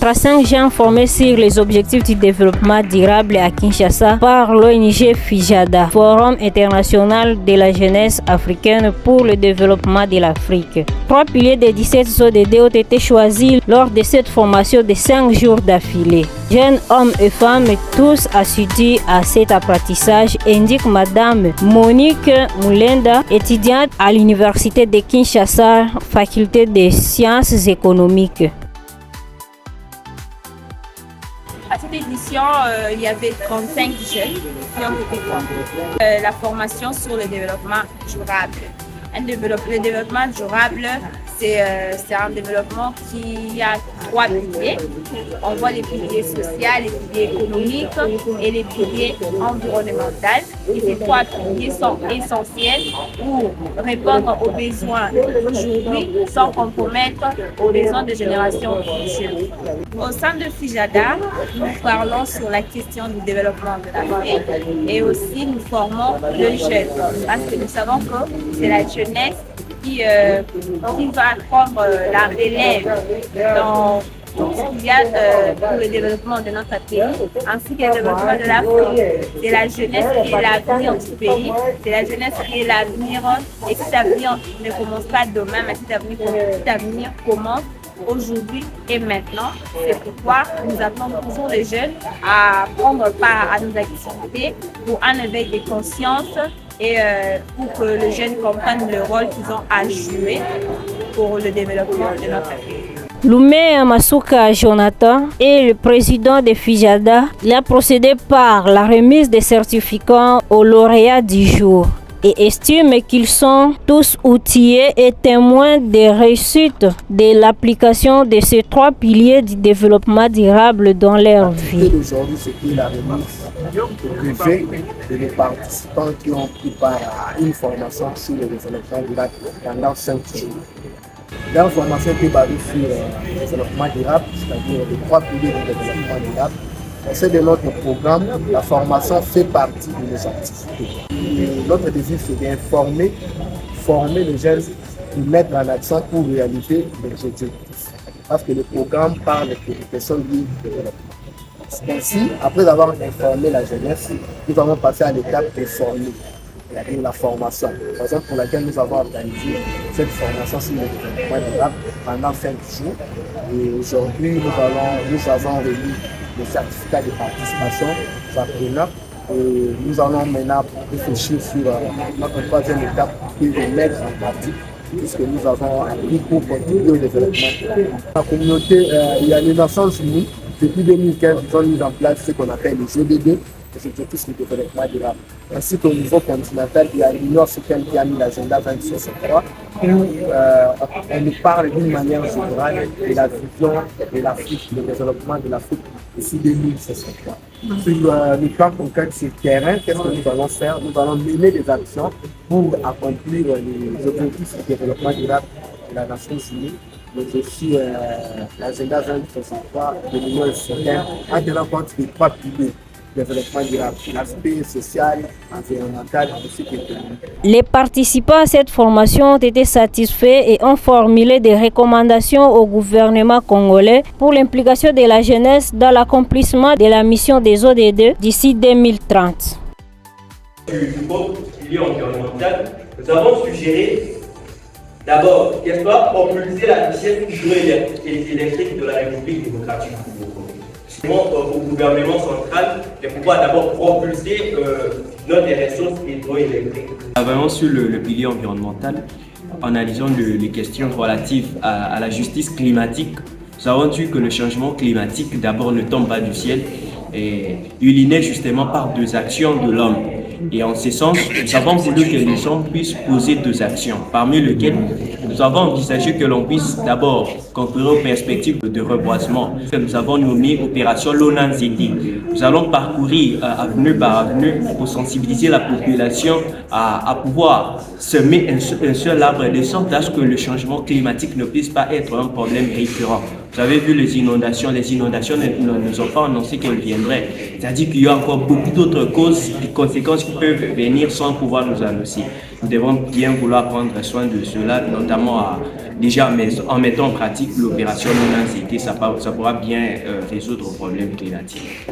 35 jeunes formés sur les objectifs du développement durable à Kinshasa par l'ONG FIJADA, Forum international de la jeunesse africaine pour le développement de l'Afrique. 3 piliers des 17 ODD ont été choisis lors de cette formation de 5 jours d'affilée. Jeunes hommes et femmes, tous assidus à cet apprentissage, indique Madame Monique Moulenda, étudiante à l'Université de Kinshasa, faculté des sciences économiques. À cette édition, il y avait 35 jeunes qui ont été formés. La formation sur le développement durable. Le développement durable, c'est un développement qui a 3 piliers. On voit les piliers sociaux, les piliers économiques et les piliers environnementaux. Et ces 3 piliers sont essentiels pour répondre aux besoins d'aujourd'hui sans compromettre aux besoins des générations futures. Au sein de FIJADA, nous parlons sur la question du développement de l'Afrique et aussi nous formons le jeune parce que nous savons que c'est la jeunesse qui va prendre la relève dans tout ce qu'il y a pour le développement de notre pays, ainsi que le développement de l'Afrique. C'est la jeunesse qui est l'avenir du pays, c'est la jeunesse qui est l'avenir, et cet avenir ne commence pas demain, mais cet avenir commence aujourd'hui et maintenant. C'est pourquoi nous appelons toujours les jeunes à prendre part à nos activités pour un éveil de conscience et pour que les jeunes comprennent le rôle qu'ils ont à jouer pour le développement de notre pays. Loumé Masuka Jonathan est le président de FIJADA. Il a procédé par la remise des certificats aux lauréats du jour et estime qu'ils sont tous outillés et témoins des réussites de l'application de ces 3 piliers du développement durable dans leur vie. Aujourd'hui, c'était la remise privée de les participants qui ont pris part à une formation sur le développement durable pendant 5 jours. La formation était basée sur le développement durable, c'est-à-dire les 3 piliers du développement durable. Au sein de notre programme, la formation fait partie de nos activités. Et notre défi, c'est d'informer, former les jeunes et mettre en action pour réaliser les objectifs. Parce que le programme parle des questions liées au développement. Ainsi, après avoir informé la jeunesse, nous allons passer à l'étape de former, c'est-à-dire la formation. Par exemple, pour laquelle nous avons organisé cette formation sur le développement durable pendant 5 jours. Et aujourd'hui, nous avons remis le certificat de participation aux apprenants. Et nous allons maintenant réfléchir sur notre 3e étape qui est de mettre en pratique tout ce que nous avons appris pour contribuer au développement. La communauté, il y a les Nations Unies, depuis 2015, ils ont mis en place ce qu'on appelle les ODD, les objectifs de développement durable. Ainsi qu'au niveau continental, il y a l'Union africaine qui a mis l'agenda 2063 où on nous parle d'une manière générale de la vision de l'Afrique, du développement de l'Afrique d'ici 2063. Sur le plan concret sur le terrain, qu'est-ce que nous allons faire? Nous allons mener des actions pour accomplir les objectifs du développement durable de la Nations Unies, mais aussi l'agenda 2063 de l'Union africaine, en tenant compte des 3 piliers. Développement durable, l'aspect social, environnemental ainsi qu'économique. Les participants à cette formation ont été satisfaits et ont formulé des recommandations au gouvernement congolais pour l'implication de la jeunesse dans l'accomplissement de la mission des ODD d'ici 2030. Du pilier environnemental, nous avons suggéré d'abord qu'elle soit propulser la richesse hydroélectrique de la République démocratique du Congo. Au gouvernement central de pouvoir d'abord propulser notre ressources hydroélectriques. Vraiment sur le pilier environnemental, en analysant les questions relatives à la justice climatique, nous avons vu que le changement climatique d'abord ne tombe pas du ciel et il est né justement par 2 actions de l'homme. Et en ce sens, nous avons voulu que les hommes puissent poser 2 actions, parmi lesquelles nous avons envisagé que l'on puisse d'abord concourir aux perspectives de reboisement que nous avons nommé Opération Lonanzindi. Nous allons parcourir avenue par avenue pour sensibiliser la population à pouvoir semer un seul arbre de sorte à ce que le changement climatique ne puisse pas être un problème récurrent. Vous avez vu les inondations ne nous ont pas annoncé qu'elles viendraient. C'est-à-dire qu'il y a encore beaucoup d'autres causes et conséquences qui peuvent venir sans pouvoir nous annoncer. Nous devons bien vouloir prendre soin de cela, notamment déjà en mettant en pratique l'opération non-anxiété, ça pourra bien résoudre le problème climatique.